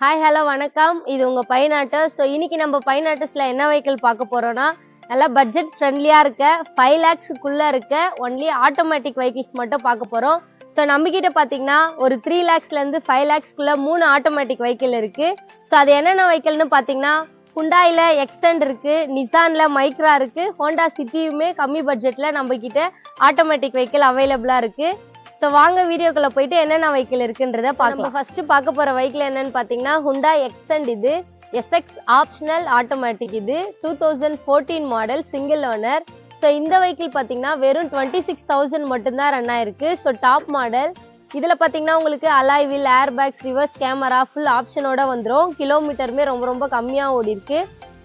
Hi hello வணக்கம். இது உங்கள் பைனாட்டர். ஸோ இன்றைக்கி நம்ம பைனாட்டர்ஸில் என்ன வெஹிக்கிள் பார்க்க போகிறோன்னா, நல்லா பட்ஜெட் ஃப்ரெண்ட்லியாக இருக்க 5 lakhsக்குள்ளே இருக்க ஒன்லி ஆட்டோமேட்டிக் வெஹிக்கிள்ஸ் மட்டும் பார்க்க போகிறோம். ஸோ நம்மக்கிட்ட பார்த்தீங்கன்னா ஒரு 3 lakhsலேருந்து 5 lakhsக்குள்ளே 3 ஆட்டோமேட்டிக் வெஹிக்கிள் இருக்குது. ஸோ அது என்னென்ன வெஹிக்கிள்னு பார்த்தீங்கன்னா, ஹுண்டாயில் எக்ஸ்டெண்ட் இருக்குது, நிசானில் மைக்ரா இருக்குது, ஹோண்டா சிட்டியுமே கம்மி பட்ஜெட்டில் நம்மக்கிட்ட ஆட்டோமேட்டிக் வெஹிக்கிள் அவைலபிளாக இருக்குது. ஸோ வாங்க வீடியோக்குள்ளே போயிட்டு என்னென்ன வெஹிக்கிள் இருக்குன்றத பார்க்கலாம். நம்ம ஃபஸ்ட்டு பார்க்க போகிற வெஹிக்கிள் என்னென்னு பார்த்தீங்கன்னா ஹுண்டா எக்ஸ்டெண்ட். இது எஸ்எக்ஸ் ஆப்ஷனல் ஆட்டோமேட்டிக். இது 2014 மாடல் சிங்கிள் ஓனர். ஸோ இந்த வெஹிக்கிள் பார்த்தீங்கன்னா வெறும் 26,000 மட்டும்தான் ரன் ஆயிருக்கு. So top model. இதில் பார்த்தீங்கன்னா உங்களுக்கு alloy wheel, air bags, reverse camera full ஆப்ஷனோட வந்துடும். கிலோமீட்டருமே ரொம்ப கம்மியாக ஓடி இருக்கு.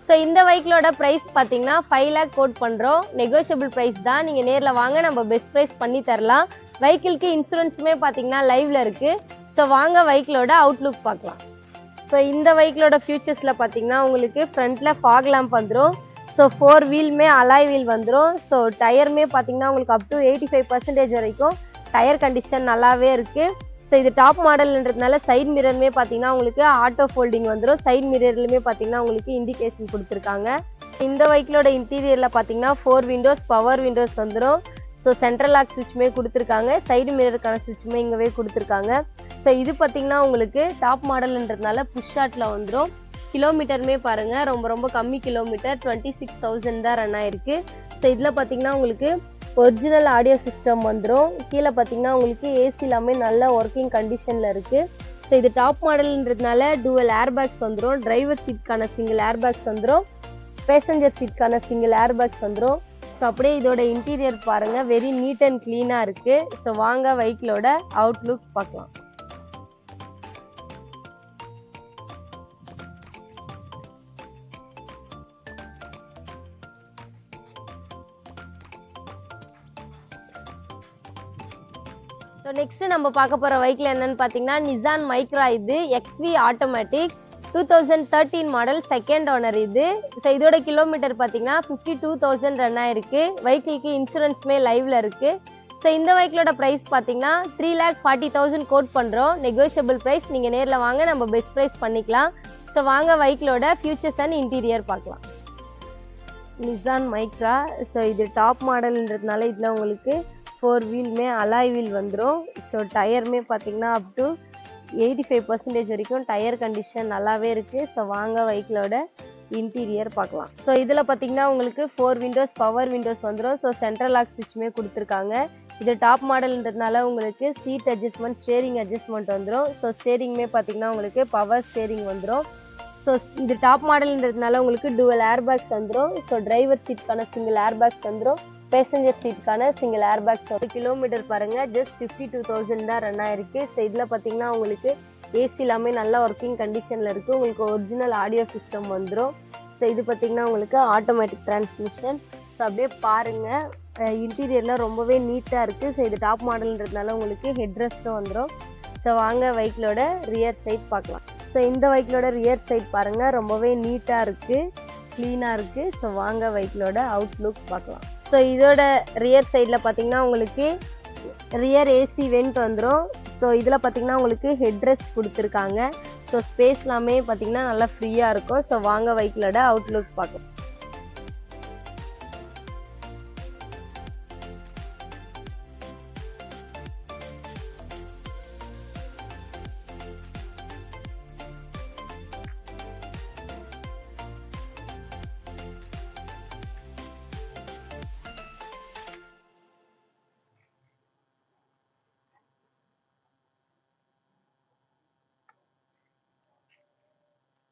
ஸோ இந்த வெஹிக்கிளோட ப்ரைஸ் பார்த்தீங்கன்னா 5 lakh கோட் பண்ணுறோம். நெகோஷியபிள் ப்ரைஸ் தான். நீங்கள் நேரில் வாங்க, நம்ம பெஸ்ட் ப்ரைஸ் பண்ணி தரலாம். வெஹிக்கிளுக்கு இன்சூரன்ஸுமே பார்த்தீங்கன்னா லைவில் இருக்குது. ஸோ வாங்க வெஹிக்கிளோட அவுட்லுக் பார்க்கலாம். ஸோ இந்த வெஹிக்கிளோட ஃபியூச்சர்ஸில் பார்த்தீங்கன்னா உங்களுக்கு ஃப்ரண்ட்டில் ஃபாக் லேம்ப் வந்துடும். ஸோ 4 வீலுமே அலாய் வீல் வந்துடும். ஸோ டயருமே பார்த்தீங்கன்னா உங்களுக்கு அப் டு 85% வரைக்கும் டயர் கண்டிஷன் நல்லாவே இருக்குது. ஸோ இது டாப் மாடல்ன்றதுனால சைட் மிரருமே பார்த்தீங்கன்னா உங்களுக்கு ஆட்டோ ஃபோல்டிங் வந்துடும். சைட் மிரர்லையுமே பார்த்தீங்கன்னா உங்களுக்கு இண்டிகேஷன் கொடுத்துருக்காங்க. இந்த வெஹிக்கிளோட இன்டீரியரில் பார்த்தீங்கன்னா 4 விண்டோஸ், பவர் விண்டோஸ் வந்துடும். ஸோ சென்ட்ரல் லாக் ஸ்விட்சுமே கொடுத்துருக்காங்க. சைடு மிரருக்கான ஸ்விட்சுமே இங்கேவே கொடுத்துருக்காங்க. ஸோ இது பார்த்தீங்கன்னா உங்களுக்கு டாப் மாடல்ன்றதுனால புஷ் ஷாட்டில் வந்துடும். கிலோமீட்டருமே பாருங்கள் ரொம்ப கம்மி கிலோமீட்டர், 26,000 தான் ரன் ஆயிருக்கு. ஸோ இதில் பார்த்தீங்கன்னா உங்களுக்கு ஒரிஜினல் ஆடியோ சிஸ்டம் வந்துடும். கீழே பார்த்தீங்கன்னா உங்களுக்கு ஏசி எல்லாமே நல்ல ஒர்க்கிங் கண்டிஷனில் இருக்குது. ஸோ இது டாப் மாடல்ன்றதுனால டூவல் ஏர் பேக்ஸ் வந்துடும். டிரைவர் சீட்கான சிங்கிள் ஏர் பேக்ஸ் வந்துடும். பேசஞ்சர் சீட்கான சிங்கிள் ஏர் பேக்ஸ் வந்துடும். ஸோ அப்படியே இதோட இன்டீரியர் பாருங்கள், வெரி நீட் அண்ட் க்ளீனாக இருக்குது. ஸோ வாங்க வெஹிக்கிளோட அவுட்லுக் பார்க்கலாம். ஸோ நெக்ஸ்ட்டு நம்ம பார்க்க போகிற வெஹிக்கிள் என்னென்னு பார்த்தீங்கன்னா நிசான் மைக்ரா. இது XV automatic 2013 model second owner இது. ஸோ இதோட கிலோமீட்டர் பார்த்தீங்கன்னா 52,000 ரன் ஆயிருக்கு. வெஹிக்கிளுக்கு இன்சூரன்ஸுமே லைவில் இருக்குது. ஸோ இந்த வெஹிக்கிளோட ப்ரைஸ் பார்த்தீங்கன்னா 3,40,000 கோட் பண்ணுறோம். Negotiable price. நீங்கள் நேரில் வாங்க, நம்ம பெஸ்ட் ப்ரைஸ் பண்ணிக்கலாம். ஸோ வாங்க வெஹிக்கிளோட ஃபியூச்சர்ஸ் அண்ட் இன்டீரியர் பார்க்கலாம். Nissan Micra. ஸோ இது டாப் மாடல்ன்றதுனால இதில் உங்களுக்கு 4 வீலுமே அலாய் வீல் வந்துடும். ஸோ டயருமே பார்த்தீங்கன்னா அப் டு 85% வரைக்கும் டயர் கண்டிஷன் நல்லாவே இருக்குது. ஸோ வாங்க வெஹிக்கிளோட இன்டீரியர் பார்க்கலாம். ஸோ இதில் பார்த்தீங்கன்னா உங்களுக்கு 4 விண்டோஸ், பவர் விண்டோஸ் வந்துடும். ஸோ சென்ட்ரல் லாக் ஸ்விட்சுமே கொடுத்துருக்காங்க. இது டாப் மாடல்ன்றதுனால உங்களுக்கு சீட் அட்ஜஸ்ட்மெண்ட், ஸ்டேரிங் அட்ஜஸ்ட்மெண்ட் வந்துடும். ஸோ ஸ்டேரிங்குமே பார்த்தீங்கன்னா உங்களுக்கு பவர் ஸ்டேரிங் வந்துடும். ஸோ இது டாப் மாடல்ன்றதுனால உங்களுக்கு டூவல் ஏர் பேக்ஸ் வந்துடும். ஸோ டிரைவர் சீட்கான சிங்கிள் ஏர் பேக்ஸ் வந்துடும். பேசஞ்சர் சீட்கான சிங்கிள் ஏர் பேக்ஸ். கிலோமீட்டர் பாருங்கள், ஜஸ்ட் 52,000 தான் ரன் ஆயிருக்கு. ஸோ இதில் பார்த்தீங்கன்னா உங்களுக்கு ஏசி எல்லாமே நல்ல ஒர்க்கிங் கண்டிஷனில் இருக்குது. உங்களுக்கு ஒரிஜினல் ஆடியோ சிஸ்டம் வந்துடும். ஸோ இது பார்த்தீங்கன்னா உங்களுக்கு ஆட்டோமேட்டிக் டிரான்ஸ்மிஷன். ஸோ அப்படியே பாருங்கள், இன்டீரியரில் ரொம்பவே நீட்டாக இருக்குது. ஸோ இது டாப் மாடல்ன்றதுனால உங்களுக்கு ஹெட் ரெஸ்ட்டும் வந்துடும். ஸோ வாங்க வெஹிக்கிளோட ரியர் சைட் பார்க்கலாம். ஸோ இந்த வெஹிக்கிளோட ரியர் சைட் பாருங்கள், ரொம்பவே நீட்டாக இருக்குது, க்ளீனாக இருக்குது. ஸோ வாங்க வெஹிக்கிளோட அவுட்லுக் பார்க்கலாம். ஸோ இதோட ரியர் சைடில் பார்த்தீங்கன்னா உங்களுக்கு ரியர் ஏசி வெண்ட் வந்துடும். ஸோ இதில் பார்த்தீங்கன்னா உங்களுக்கு ஹெட் ரெஸ்ட் கொடுத்துருக்காங்க. ஸோ ஸ்பேஸ் எல்லாமே பார்த்தீங்கன்னா நல்லா ஃப்ரீயாக இருக்கும். ஸோ வாங்க வெஹிக்கிளோட அவுட்லுக் பார்க்கலாம்.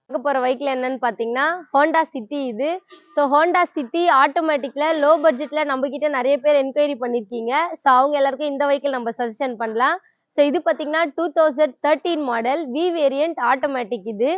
பார்க்க போகிற வெஹிக்கிள் என்னன்னு பார்த்தீங்கன்னா ஹோண்டா சிட்டி. இது ஸோ ஹோண்டா சிட்டி ஆட்டோமேட்டிக்கில் லோ பட்ஜெட்டில் நம்மக்கிட்ட நிறைய பேர் என்கொயரி பண்ணியிருக்கீங்க. ஸோ அவங்க எல்லாருக்கும் இந்த வெஹிக்கிள் நம்ம சஜஷன் பண்ணலாம். ஸோ இது பார்த்தீங்கன்னா 2013 மாடல் வி வேரியண்ட் ஆட்டோமேட்டிக். இது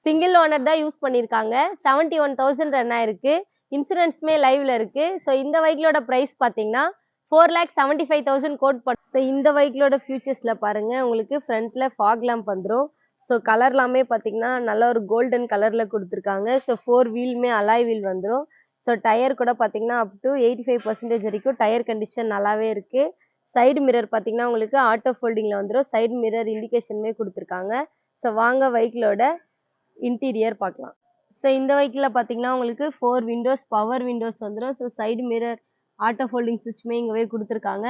சிங்கிள் ஓனர் தான் யூஸ் பண்ணியிருக்காங்க. 71,000 ரன் ஆயிருக்கு. இன்சூரன்ஸுமே லைவில் இருக்குது. ஸோ இந்த வெஹிக்கிளோட ப்ரைஸ் பார்த்தீங்கன்னா 4,75,000 கோட் பண்ண. ஸோ இந்த வெஹிக்கிளோட ஃபியூச்சர்ஸில் பாருங்கள், உங்களுக்கு ஃப்ரண்ட்டில் ஃபாக் லேம்ப் வந்துடும். ஸோ கலர் எல்லாமே பார்த்தீங்கன்னா நல்ல ஒரு கோல்டன் கலரில் கொடுத்துருக்காங்க. ஸோ 4 வீலுமே அலாய் வீல் வந்துடும். ஸோ டயர் கூட பார்த்தீங்கன்னா அப் டு 85% வரைக்கும் டயர் கண்டிஷன் நல்லாவே இருக்குது. சைடு மிரர் பார்த்தீங்கன்னா உங்களுக்கு ஆட்டோ ஃபோல்டிங்கில் வந்துடும். சைடு மிரர் இண்டிகேஷனுமே கொடுத்துருக்காங்க. ஸோ வாங்க வெஹிக்கிளோட இன்டீரியர் பார்க்கலாம். ஸோ இந்த வெஹிக்கிளில் பார்த்தீங்கன்னா உங்களுக்கு 4 விண்டோஸ் பவர் விண்டோஸ் வந்துடும். So side mirror auto folding சுவிட்சுமே இங்கவே கொடுத்துருக்காங்க.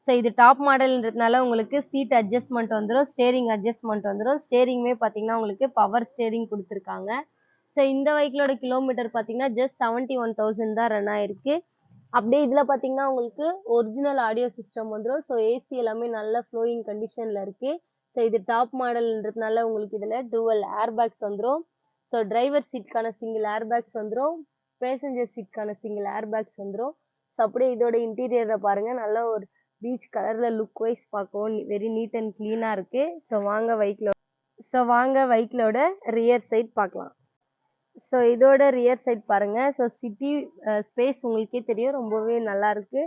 ஸோ இது டாப் மாடல்ன்றதுனால உங்களுக்கு சீட் அட்ஜஸ்ட்மெண்ட் வந்துடும், ஸ்டேரிங் அட்ஜஸ்ட்மெண்ட் வந்துடும். ஸ்டேரிங்குமே பார்த்தீங்கன்னா உங்களுக்கு பவர் ஸ்டேரிங் கொடுத்துருக்காங்க. ஸோ இந்த வெஹிக்கிளோட கிலோமீட்டர் பார்த்தீங்கன்னா ஜஸ்ட் 71,000 தான் ரன் ஆயிருக்கு. அப்படியே இதில் பார்த்தீங்கன்னா உங்களுக்கு ஒரிஜினல் ஆடியோ சிஸ்டம் வந்துடும். ஸோ ஏசி எல்லாமே நல்ல ஃப்ளோயிங் கண்டிஷனில் இருக்குது. ஸோ இது டாப் மாடல்ன்றதுனால உங்களுக்கு இதில் டூவல் ஏர் பேக்ஸ் வந்துடும். ஸோ டிரைவர் சீட்கான சிங்கிள் ஏர் பேக்ஸ் வந்துடும், பேசஞ்சர் சீட்கான சிங்கிள் ஏர் பேக்ஸ் வந்துடும். ஸோ அப்படியே இதோட இன்டீரியரை பாருங்கள், நல்ல ஒரு பீச் கலரில் லுக் வைஸ் பார்க்கவும் வெரி நீட் அண்ட் க்ளீனாக இருக்குது. ஸோ வாங்க வெஹிக்கிளோட ரியர் சைட் பார்க்கலாம். ஸோ இதோட ரியர் சைட் பாருங்கள். ஸோ சிட்டி ஸ்பேஸ் உங்களுக்கே தெரியும், ரொம்பவே நல்லா இருக்கு.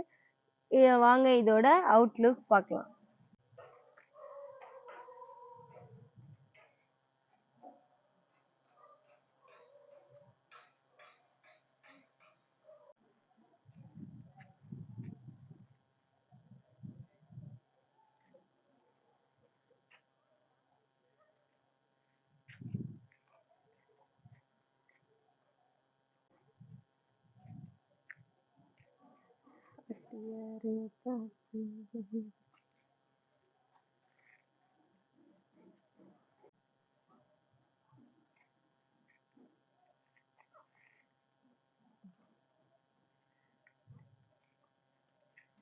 வாங்க இதோட அவுட்லுக் பார்க்கலாம்.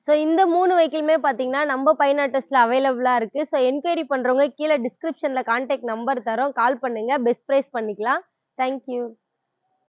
ஸோ இந்த 3 வெஹிக்கிளுமே பார்த்தீங்கன்னா நம்ம பைனாட்டஸில் அவைலபிளாக இருக்குது. ஸோ என்கொயரி பண்ணுறவங்க கீழே டிஸ்கிரிப்ஷனில் கான்டாக்ட் நம்பர் தரோம், கால் பண்ணுங்கள், பெஸ்ட் ப்ரைஸ் பண்ணிக்கலாம். தேங்க்யூ.